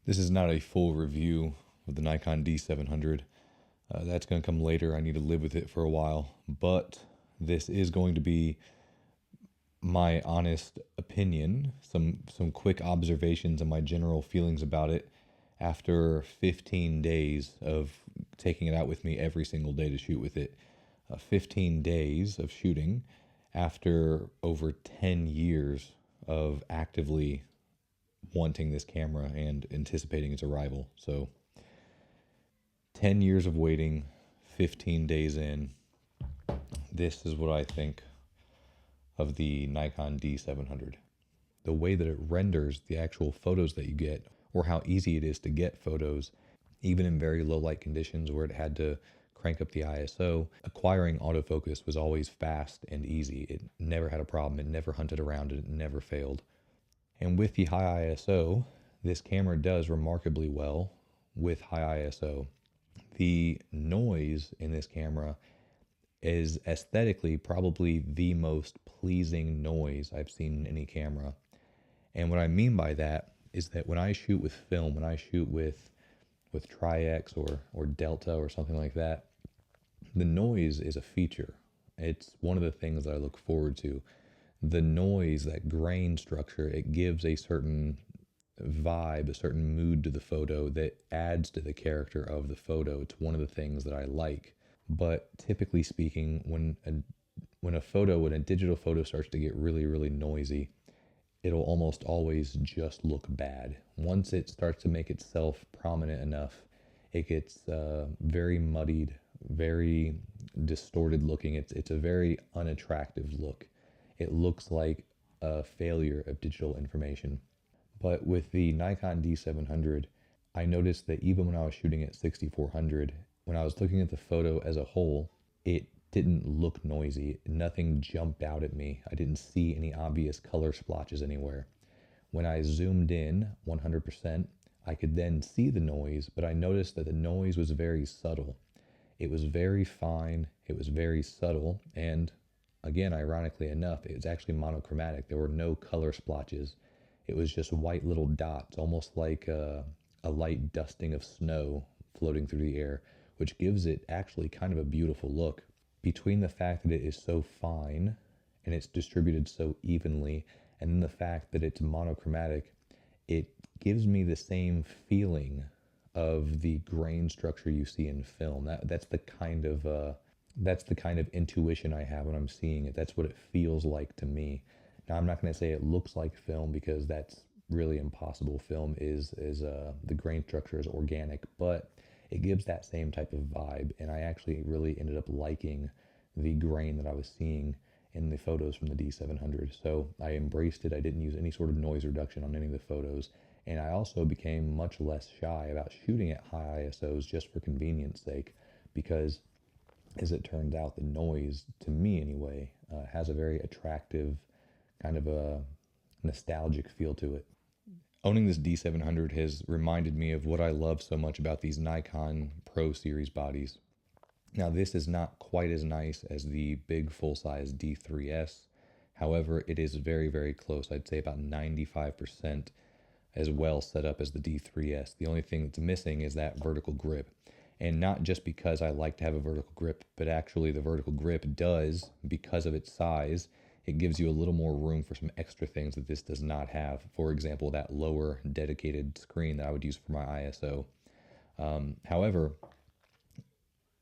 This is not a full review of the Nikon D700. That's going to come later. I need to live with it for a while. But this is going to be my honest opinion, some quick observations and my general feelings about it after 15 days of taking it out with me every single day to shoot with it. 15 days of shooting after over 10 years of actively wanting this camera and anticipating its arrival. So 10 years of waiting, 15 days in. This is what I think of the Nikon D700. The way that it renders the actual photos that you get, or how easy it is to get photos, even in very low light conditions where it had to crank up the ISO. Acquiring autofocus was always fast and easy. It never had a problem. It never hunted around it. It never failed. And with the high ISO, this camera does remarkably well with high ISO. The noise in this camera is aesthetically probably the most pleasing noise I've seen in any camera. And what I mean by that is that when I shoot with film, when I shoot with Tri-X or Delta or something like that, the noise is a feature. It's one of the things that I look forward to. The noise, that grain structure, it gives a certain vibe, a certain mood to the photo that adds to the character of the photo. It's one of the things that I like. But typically speaking, when a digital photo starts to get really, really noisy, it'll almost always just look bad. Once it starts to make itself prominent enough, it gets very muddied, very distorted looking. It's a very unattractive look. It looks like a failure of digital information. But with the Nikon D700, I noticed that even when I was shooting at 6400, when I was looking at the photo as a whole, it didn't look noisy. Nothing jumped out at me. I didn't see any obvious color splotches anywhere. When I zoomed in 100%, I could then see the noise, but I noticed that the noise was very subtle. It was very fine, it was very subtle, and again, ironically enough, it was actually monochromatic. There were no color splotches. It was just white little dots, almost like a light dusting of snow floating through the air, which gives it actually kind of a beautiful look. Between the fact that it is so fine and it's distributed so evenly, and then the fact that it's monochromatic, it gives me the same feeling of the grain structure you see in film. That's the kind of intuition I have when I'm seeing it. That's what it feels like to me. Now, I'm not going to say it looks like film because that's really impossible. Film is the grain structure is organic, but it gives that same type of vibe. And I actually really ended up liking the grain that I was seeing in the photos from the D700. So I embraced it. I didn't use any sort of noise reduction on any of the photos. And I also became much less shy about shooting at high ISOs just for convenience sake, because as it turns out, the noise, to me anyway, has a very attractive, kind of a nostalgic feel to it. Owning this D700 has reminded me of what I love so much about these Nikon Pro Series bodies. Now, this is not quite as nice as the big full-size D3S. However, it is very, very close. I'd say about 95% as well set up as the D3S. The only thing that's missing is that vertical grip. And not just because I like to have a vertical grip, but actually the vertical grip does, because of its size, it gives you a little more room for some extra things that this does not have. For example, that lower dedicated screen that I would use for my ISO. However,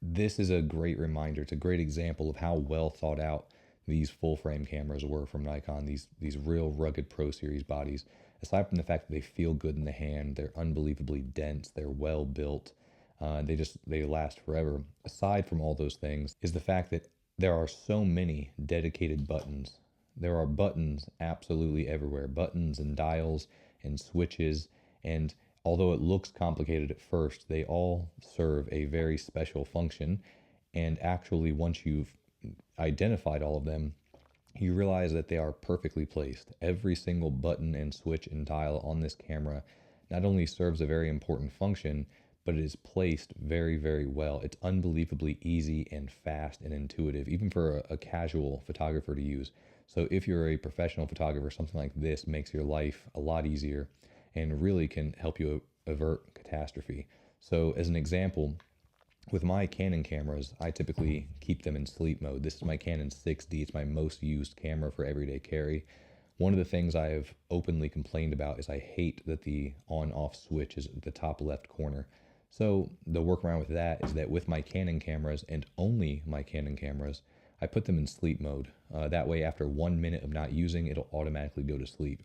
this is a great reminder. It's a great example of how well thought out these full frame cameras were from Nikon, these real rugged Pro Series bodies. Aside from the fact that they feel good in the hand, they're unbelievably dense, they're well built, they last forever. Aside from all those things is the fact that there are so many dedicated buttons. There are buttons absolutely everywhere, buttons and dials and switches, and although it looks complicated at first, they all serve a very special function. And actually, once you've identified all of them, you realize that they are perfectly placed. Every single button and switch and dial on this camera not only serves a very important function, but it is placed very, very well. It's unbelievably easy and fast and intuitive, even for a casual photographer to use. So if you're a professional photographer, something like this makes your life a lot easier and really can help you avert catastrophe. So as an example, with my Canon cameras, I typically keep them in sleep mode. This is my Canon 6D. It's my most used camera for everyday carry. One of the things I have openly complained about is I hate that the on-off switch is at the top left corner. So the workaround with that is that with my Canon cameras, and only my Canon cameras, I put them in sleep mode. That way, after 1 minute of not using, it'll automatically go to sleep.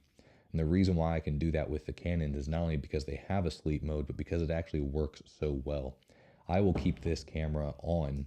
And the reason why I can do that with the Canon is not only because they have a sleep mode, but because it actually works so well. I will keep this camera on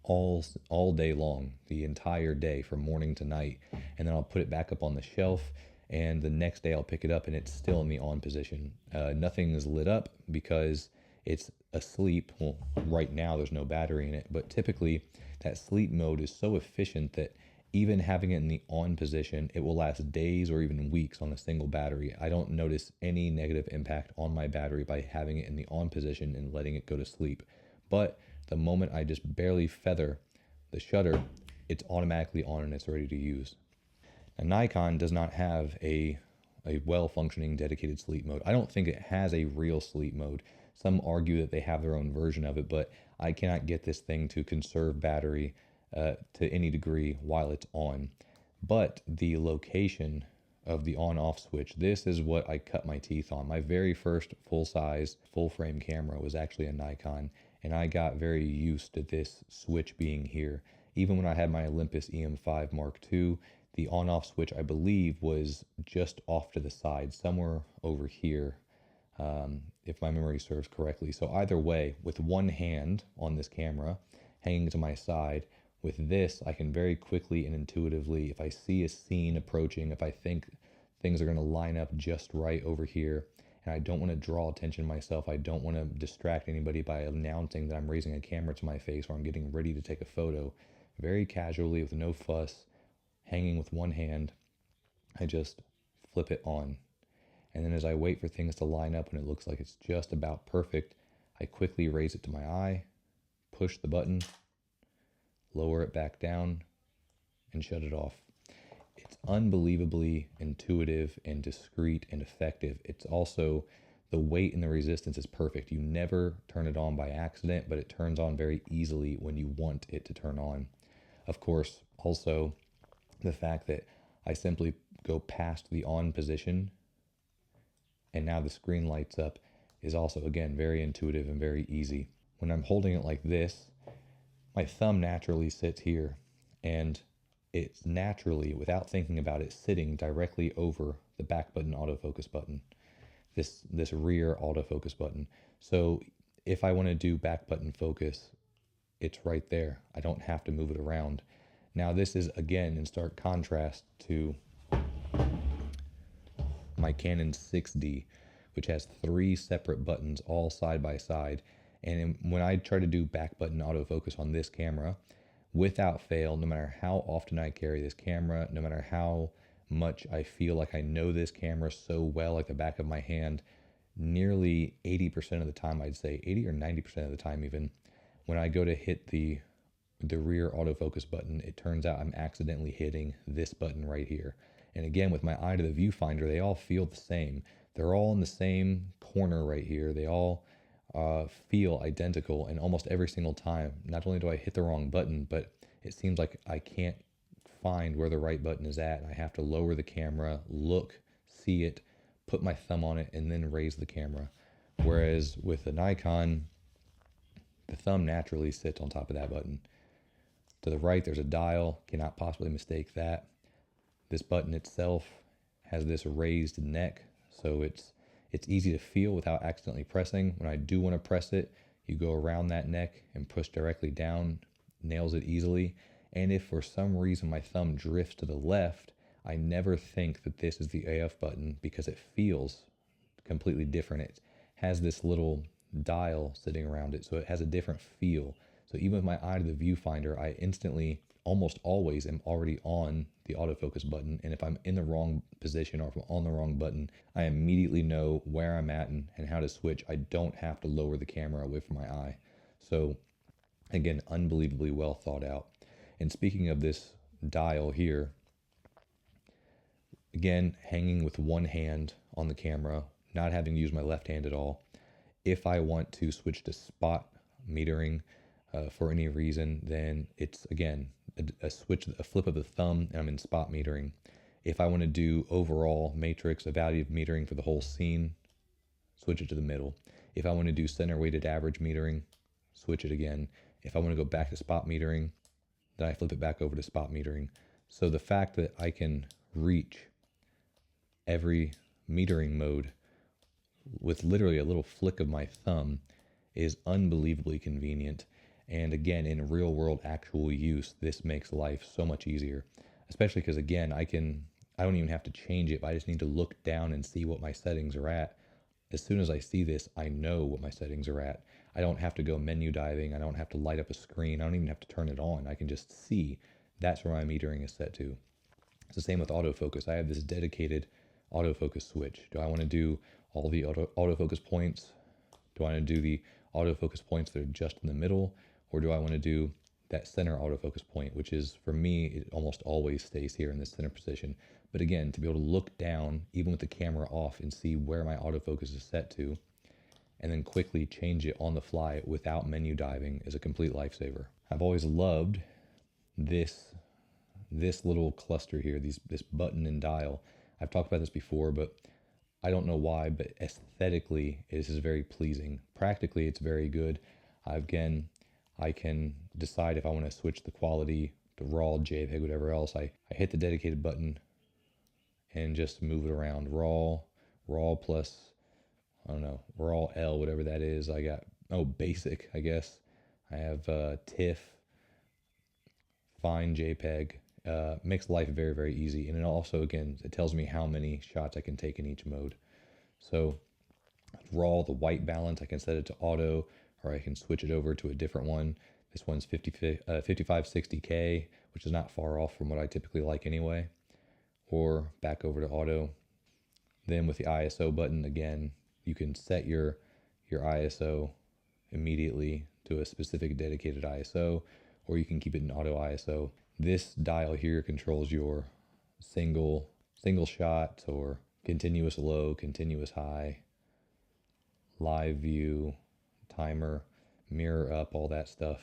all day long, the entire day from morning to night, and then I'll put it back up on the shelf, and the next day I'll pick it up and it's still in the on position. Nothing is lit up because it's asleep. Well, right now there's no battery in it, but typically that sleep mode is so efficient that even having it in the on position, it will last days or even weeks on a single battery. I don't notice any negative impact on my battery by having it in the on position and letting it go to sleep. But the moment I just barely feather the shutter, it's automatically on and it's ready to use. Now, Nikon does not have a well-functioning dedicated sleep mode. I don't think it has a real sleep mode. Some argue that they have their own version of it, but I cannot get this thing to conserve battery to any degree while it's on. But the location of the on-off switch, this is what I cut my teeth on. My very first full-size, full-frame camera was actually a Nikon, and I got very used to this switch being here. Even when I had my Olympus EM5 Mark II, the on-off switch, I believe, was just off to the side, somewhere over here, if my memory serves correctly. So either way, with one hand on this camera, hanging to my side, with this, I can very quickly and intuitively, if I see a scene approaching, if I think things are going to line up just right over here, and I don't want to draw attention to myself, I don't want to distract anybody by announcing that I'm raising a camera to my face or I'm getting ready to take a photo, very casually with no fuss, hanging with one hand, I just flip it on. And then as I wait for things to line up and it looks like it's just about perfect, I quickly raise it to my eye, push the button, lower it back down, and shut it off. It's unbelievably intuitive and discreet and effective. It's also, the weight and the resistance is perfect. You never turn it on by accident, but it turns on very easily when you want it to turn on. Of course, also the fact that I simply go past the on position and now the screen lights up is also, again, very intuitive and very easy. When I'm holding it like this, my thumb naturally sits here, and it's naturally, without thinking about it, sitting directly over the back button autofocus button, this rear autofocus button. So if I want to do back button focus, it's right there. I don't have to move it around. Now this is, again, in stark contrast to my Canon 6D, which has 3 separate buttons all side by side. And when I try to do back button autofocus on this camera, without fail, no matter how often I carry this camera, no matter how much I feel like I know this camera so well, like the back of my hand, nearly 80% of the time, I'd say 80 or 90% of the time even, when I go to hit the rear autofocus button, it turns out I'm accidentally hitting this button right here. And again, with my eye to the viewfinder, they all feel the same. They're all in the same corner right here. They all feel identical, and almost every single time, not only do I hit the wrong button, but it seems like I can't find where the right button is at, and I have to lower the camera, look, see it, put my thumb on it, and then raise the camera. Whereas with the Nikon, the thumb naturally sits on top of that button. To the right, there's a dial, cannot possibly mistake that. This button itself has this raised neck, so it's easy to feel without accidentally pressing. When I do want to press it, you go around that neck and push directly down, nails it easily. And if for some reason my thumb drifts to the left, I never think that this is the AF button because it feels completely different. It has this little dial sitting around it, so it has a different feel. So even with my eye to the viewfinder, I instantly, almost always, am already on the autofocus button. And if I'm in the wrong position or if I'm on the wrong button, I immediately know where I'm at and how to switch. I don't have to lower the camera away from my eye. So again, unbelievably well thought out. And speaking of this dial here, again, hanging with one hand on the camera, not having to use my left hand at all. If I want to switch to spot metering for any reason, then it's again a switch, a flip of the thumb, and I'm in spot metering. If I want to do overall matrix evaluative metering for the whole scene, switch it to the middle. If I want to do center weighted average metering, switch it again. If I want to go back to spot metering, then I flip it back over to spot metering. So the fact that I can reach every metering mode with literally a little flick of my thumb is unbelievably convenient. And again, in real world actual use, this makes life so much easier, especially because again, I don't even have to change it, but I just need to look down and see what my settings are at. As soon as I see this, I know what my settings are at. I don't have to go menu diving. I don't have to light up a screen. I don't even have to turn it on. I can just see that's where my metering is set to. It's the same with autofocus. I have this dedicated autofocus switch. Do I want to do all the autofocus points? Do I want to do the autofocus points that are just in the middle? Or do I want to do that center autofocus point, which is, for me, it almost always stays here in this center position. But again, to be able to look down, even with the camera off, and see where my autofocus is set to, and then quickly change it on the fly without menu diving is a complete lifesaver. I've always loved this little cluster here, this button and dial. I've talked about this before, but I don't know why, but aesthetically, this is very pleasing. Practically, it's very good. Again, I can decide if I want to switch the quality to RAW, JPEG, whatever else. I hit the dedicated button and just move it around. RAW plus, I don't know, RAW L, whatever that is. I got, basic, I guess. I have TIFF, fine JPEG. Makes life very, very easy. And it also, again, it tells me how many shots I can take in each mode. So RAW, the white balance, I can set it to auto, or I can switch it over to a different one. This one's 5560K, which is not far off from what I typically like anyway, or back over to auto. Then with the ISO button, again, you can set your ISO immediately to a specific dedicated ISO, or you can keep it in auto ISO. This dial here controls your single shot, or continuous low, continuous high, live view, timer, mirror up, all that stuff.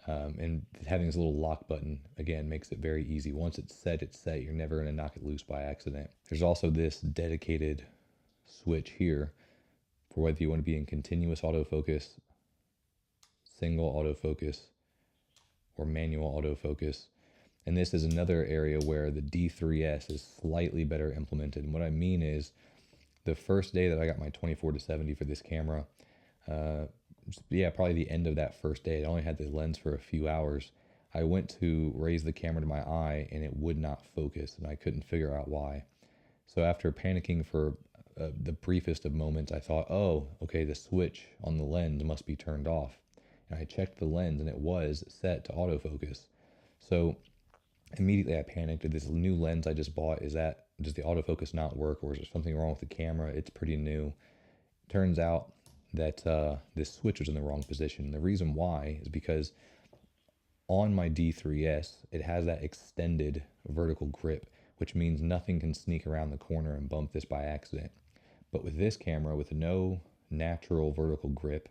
And having this little lock button, again, makes it very easy. Once it's set, it's set. You're never going to knock it loose by accident. There's also this dedicated switch here for whether you want to be in continuous autofocus, single autofocus, or manual autofocus. And this is another area where the D3S is slightly better implemented. And what I mean is, the first day that I got my 24-70 for this camera, probably the end of that first day, I only had the lens for a few hours. I went to raise the camera to my eye and it would not focus, and I couldn't figure out why. So after panicking for the briefest of moments, I thought, oh, okay, the switch on the lens must be turned off. And I checked the lens and it was set to autofocus. So immediately I panicked. This new lens I just bought, does the autofocus not work, or is there something wrong with the camera? It's pretty new. Turns out that this switch was in the wrong position. The reason why is because on my D3S, it has that extended vertical grip, which means nothing can sneak around the corner and bump this by accident. But with this camera, with no natural vertical grip,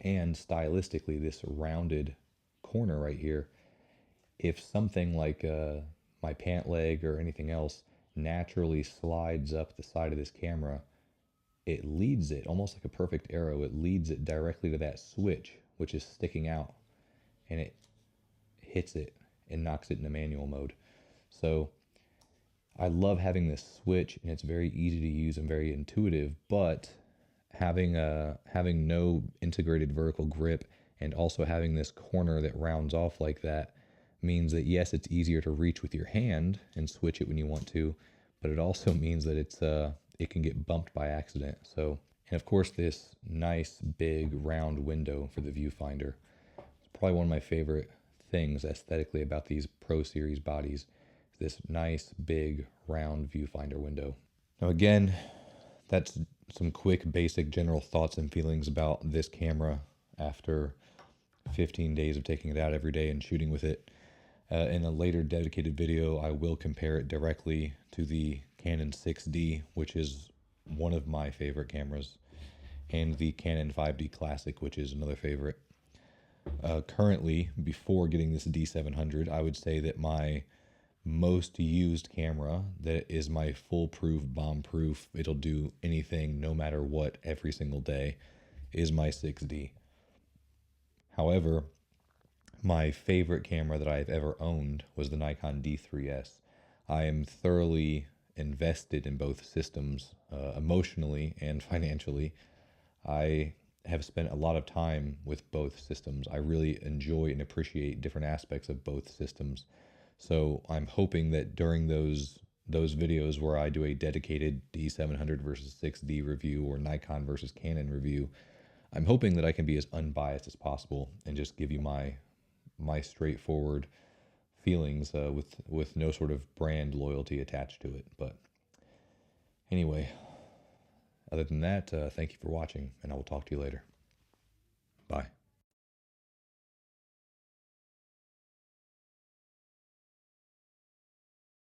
and stylistically this rounded corner right here, if something like my pant leg or anything else naturally slides up the side of this camera, it leads it almost like a perfect arrow. It leads it directly to that switch, which is sticking out, and it hits it and knocks it into manual mode. So I love having this switch, and it's very easy to use and very intuitive, but having no integrated vertical grip and also having this corner that rounds off like that means that, yes, it's easier to reach with your hand and switch it when you want to, but it also means that it can get bumped by accident. So, and of course, this nice big round window for the viewfinder. It's probably one of my favorite things aesthetically about these Pro Series bodies, this nice big round viewfinder window. Now again, that's some quick basic general thoughts and feelings about this camera after 15 days of taking it out every day and shooting with it. In a later dedicated video, I will compare it directly to the Canon 6D, which is one of my favorite cameras, and the Canon 5D Classic, which is another favorite. Currently, before getting this D700, I would say that my most used camera, that is my foolproof, bomb-proof, it'll do anything no matter what every single day, is my 6D. However, my favorite camera that I've ever owned was the Nikon D3S. I am thoroughly invested in both systems, emotionally and financially. I have spent a lot of time with both systems. I really enjoy and appreciate different aspects of both systems. So I'm hoping that during those videos where I do a dedicated D700 versus 6D review or Nikon versus Canon review, I'm hoping that I can be as unbiased as possible and just give you my straightforward feelings with no sort of brand loyalty attached to it. But anyway, other than that, thank you for watching, and I will talk to you later. Bye.